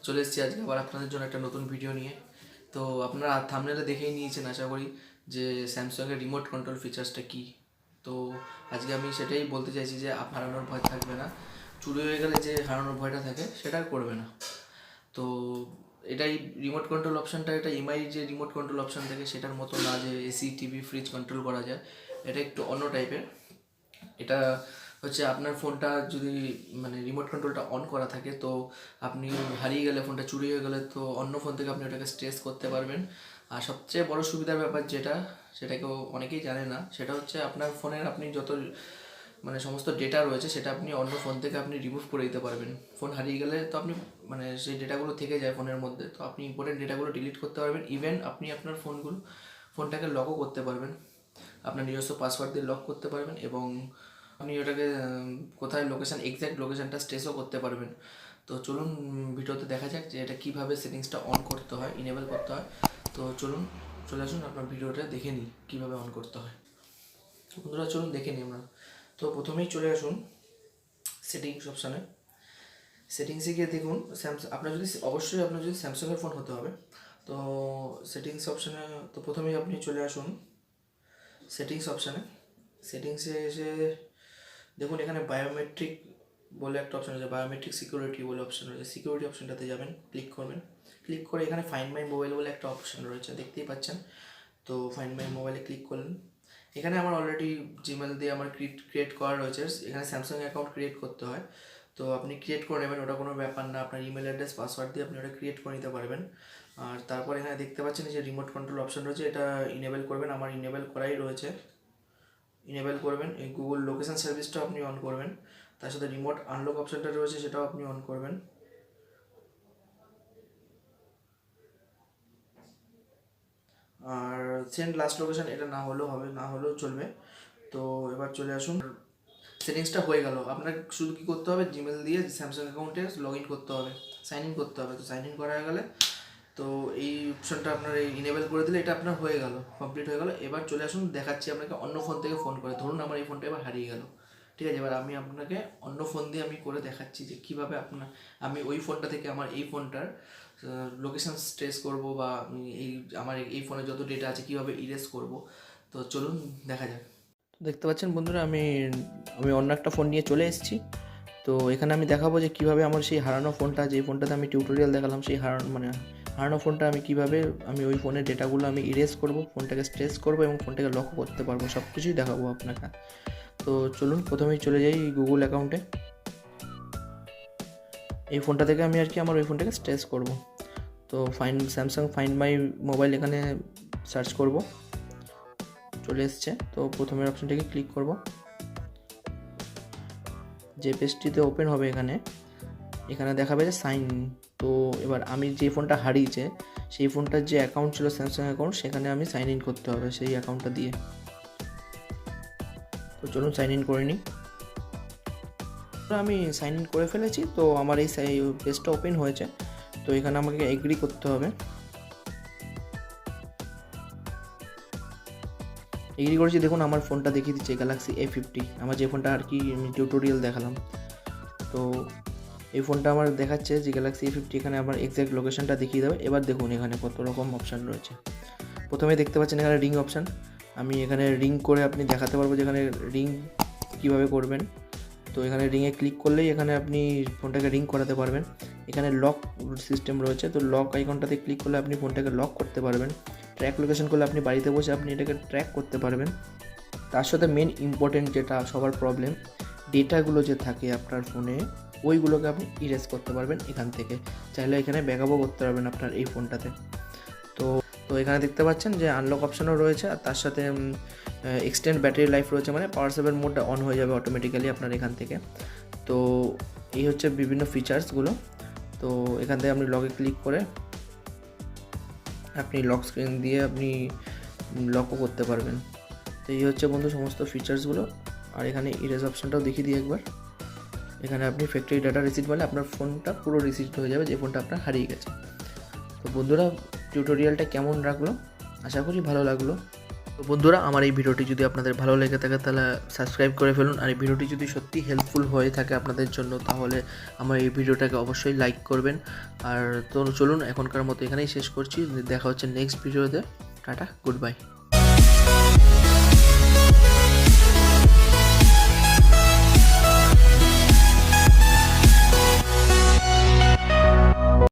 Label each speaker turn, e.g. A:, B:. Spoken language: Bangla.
A: চলে এসেছি আজকে আবার আপনাদের জন্য একটা নতুন ভিডিও নিয়ে। তো আপনারা থাম্বনেলে দেখেই নিয়েছেন আশা করি যে স্যামসাংয়ের রিমোট কন্ট্রোল ফিচার্সটা কী। তো আজকে আমি সেটাই বলতে চাইছি যে হারানোর ভয় থাকবে না, চুরি হয়ে গেলে যে হারানোর ভয়টা থাকে সেটা আর করবে না। তো এটাই রিমোট কন্ট্রোল অপশানটা, এটা এমআই যে রিমোট কন্ট্রোল অপশান থাকে সেটার মতো না যে এসি টিভি ফ্রিজ কন্ট্রোল করা যায়। এটা একটু অন্য টাইপের। এটা হচ্ছে আপনার ফোনটা যদি মানে রিমোট কন্ট্রোলটা অন করা থাকে, তো আপনি হারিয়ে গেলে, ফোনটা চুরি হয়ে গেলে, তো অন্য ফোন থেকে আপনি ওটাকে ট্রেস করতে পারবেন। আর সবচেয়ে বড় সুবিধার ব্যাপার যেটা, সেটাকেও অনেকেই জানে না, সেটা হচ্ছে আপনার ফোনের আপনি যত মানে সমস্ত ডেটা রয়েছে সেটা আপনি অন্য ফোন থেকে আপনি রিমুভ করে দিতে পারবেন। ফোন হারিয়ে গেলে তো আপনি মানে সেই ডেটাগুলো থেকে যায় ফোনের মধ্যে, তো আপনি ইম্পর্টেন্ট ডেটাগুলো ডিলিট করতে পারবেন। ইভেন আপনি আপনার ফোনটাকে লকও করতে পারবেন, আপনার নিজস্ব পাসওয়ার্ড দিয়ে লক করতে পারবেন, এবং আপনি ওটাকে কোথায় লোকেশান, এক্স্যাক্ট লোকেশানটা স্ট্রেসও করতে পারবেন। তো চলুন ভিডিওতে দেখা যাক যে এটা কীভাবে সেটিংসটা অন করতে হয়, ইনেবল করতে হয়। তো চলে আসুন আপনার ভিডিওটা দেখে নিই কীভাবে অন করতে হয়। বন্ধুরা চলুন দেখে নিই আমরা। তো প্রথমেই চলে আসুন সেটিংস অপশানে। সেটিংসে গিয়ে দেখুন আপনার যদি স্যামসাংয়ের ফোন হতে হবে, তো সেটিংস অপশানে তো প্রথমেই আপনি চলে আসুন সেটিংস অপশানে। সেটিংসে এসে দেখুন এখানে বায়োমেট্রিক বলে একটা অপশান আছে, বায়োমেট্রিক সিকিউরিটি বলে অপশান রয়েছে। সিকিউরিটি অপশানটাতে যাবেন, ক্লিক করবেন। ক্লিক করে এখানে ফাইন্ড মাই মোবাইল বলে একটা অপশান রয়েছে, দেখতেই পাচ্ছেন। তো ফাইন্ড মাই মোবাইলে ক্লিক করলেন। এখানে আমার অলরেডি জিমেল দিয়ে আমার ক্রিয়েট করা রয়েছে। এখানে স্যামসাং অ্যাকাউন্ট ক্রিয়েট করতে হয়, তো আপনি ক্রিয়েট করে নেবেন, ওটা কোনো ব্যাপার না। আপনার ইমেল অ্যাড্রেস পাসওয়ার্ড দিয়ে আপনি ওটা ক্রিয়েট করে নিতে পারবেন। আর তারপর এখানে দেখতে পাচ্ছেন যে রিমোট কন্ট্রোল অপশান রয়েছে, এটা ইনেবল করবেন। আমার ইনেবল করাই রয়েছে, ইনেবল করবেন। এই গুগল লোকেশন সার্ভিসটাও আপনি অন করবেন, তার সাথে রিমোট আনলক অপশানটা রয়েছে সেটাও আপনি অন করবেন। আর সেন্ড লাস্ট লোকেশন এটা না হলেও হবে, না হলেও চলবে। তো এবার চলে আসুন, সেটিংসটা হয়ে গেল। আপনার শুধু কী করতে হবে, জিমেল দিয়ে স্যামসাং অ্যাকাউন্টে লগ ইন করতে হবে, সাইন ইন করতে হবে। তো সাইন ইন করা হয়ে গেলে তো এই অপশানটা আপনার ইনেবল করে দিলে এটা আপনার হয়ে গেল, কমপ্লিট হয়ে গেল। এবার চলে আসুন, দেখাচ্ছি আপনাকে অন্য ফোন থেকে ফোন করে। ধরুন আমার এই ফোনটা এবার হারিয়ে গেল, ঠিক আছে। এবার আমি আপনাকে অন্য ফোন দিয়ে আমি করে দেখাচ্ছি যে কীভাবে আমি ওই ফোনটা থেকে আমার এই ফোনটার লোকেশান ট্রেস করব, বা আমার এই ফোনে যত ডেটা আছে কীভাবে ইরেজ করব। তো চলুন দেখা যাক। দেখতে পাচ্ছেন বন্ধুরা, আমি অন্য একটা ফোন নিয়ে চলে এসেছি। তো এখানে আমি দেখাবো যে কীভাবে আমার সেই হারানো ফোনটা, যে ফোনটাতে আমি টিউটোরিয়াল দেখালাম, সেই হারানো ফোনটা আমি কীভাবে ওই ফোনের ডেটাগুলো আমি ইরেজ করব, ফোনটাকে স্ট্রেস করব এবং ফোনটাকে লক করতে পারবো, সব কিছুই দেখাবো আপনাকে। তো চলুন প্রথমেই চলে যাই গুগল অ্যাকাউন্টে। এই ফোনটা থেকে আমি আমার ওই ফোনটাকে স্ট্রেস করব। তো স্যামসাং ফাইন্ড মাই মোবাইল এখানে সার্চ করব, চলে এসছে। তো প্রথমের অপশানটাকে ক্লিক করব, যে পেজটিতে ওপেন হবে এখানে দেখাবে যে সাইন। তো এবার আমি যে ফোনটা হারিয়েছে সেই ফোনটার যে অ্যাকাউন্ট ছিল স্যামসাং অ্যাকাউন্ট, সেখানে আমি সাইন ইন করতে হবে সেই অ্যাকাউন্টটা দিয়ে। তো চলুন সাইন ইন করে নিই। আমি সাইন ইন করে ফেলেছি, তো আমার এই পেজটা ওপেন হয়েছে। তো এখানে আমাকে এগ্রি করতে হবে। এগ্রি করেছি, দেখুন আমার ফোনটা দেখিয়ে দিচ্ছে গ্যালাক্সি A50, আমার যে ফোনটা আমি টিউটোরিয়াল দেখালাম। তো এই ফোনটা আমার দেখাচ্ছে যে গ্যালাক্সি A50, এখানে আমার এক্স্যাক্ট লোকেশনটা দেখিয়ে দেবে। এবার দেখুন এখানে কত রকম অপশান রয়েছে। প্রথমে দেখতে পাচ্ছেন এখানে রিং অপশান, আমি এখানে রিং করে আপনি দেখাতে পারবো যে এখানে রিং কীভাবে করবেন। তো এখানে রিংয়ে ক্লিক করলেই এখানে আপনি ফোনটাকে রিং করাতে পারবেন। এখানে লক সিস্টেম রয়েছে, তো লক আইকনটাতে ক্লিক করলে আপনি ফোনটাকে লক করতে পারবেন। ট্র্যাক লোকেশন করলে আপনি বাড়িতে বসে আপনি এটাকে ট্র্যাক করতে পারবেন। তার সাথে মেন ইম্পর্টেন্ট যেটা সবার প্রবলেম, ডেটাগুলো যে থাকে আপনার ফোনে, ওইগুলোকে আপনি ইরেজ করতে পারবেন এখান থেকে। চাইলে এখানে ব্যাকআপও করতে পারবেন আপনার এই ফোনটাতে। তো এখানে দেখতে পাচ্ছেন যে আনলক অপশানও রয়েছে, আর তার সাথে এক্সটেন্ড ব্যাটারি লাইফ রয়েছে, মানে পাওয়ার সেভের মোডটা অন হয়ে যাবে অটোমেটিক্যালি আপনার এখান থেকে। তো এই হচ্ছে বিভিন্ন ফিচার্সগুলো। তো এখান থেকে আপনি লকে ক্লিক করে আপনি লক স্ক্রিন দিয়ে আপনি লকও করতে পারবেন। তো এই হচ্ছে বন্ধু সমস্ত ফিচার্সগুলো। আর এখানে ইরেজ অপশানটাও দেখিয়ে দিই একবার। এখানে আপনি ফ্যাক্টরি ডাটা রিসিট বলে আপনার ফোনটা পুরো রিসিট হয়ে যাবে যে ফোনটা আপনার হারিয়ে গেছে। তো বন্ধুরা টিউটোরিয়ালটা কেমন লাগলো, আশা করি ভালো লাগলো। তো বন্ধুরা, আমার এই ভিডিওটি যদি আপনাদের ভালো লেগে থাকে তাহলে সাবস্ক্রাইব করে ফেলুন, আর এই ভিডিওটি যদি সত্যি হেল্পফুল হয়ে থাকে আপনাদের জন্য তাহলে আমার এই ভিডিওটাকে অবশ্যই লাইক করবেন। আর তো চলুন এখনকার মতো এখানেই শেষ করছি, দেখা হচ্ছে নেক্সট ভিডিওতে। Tata, good bye.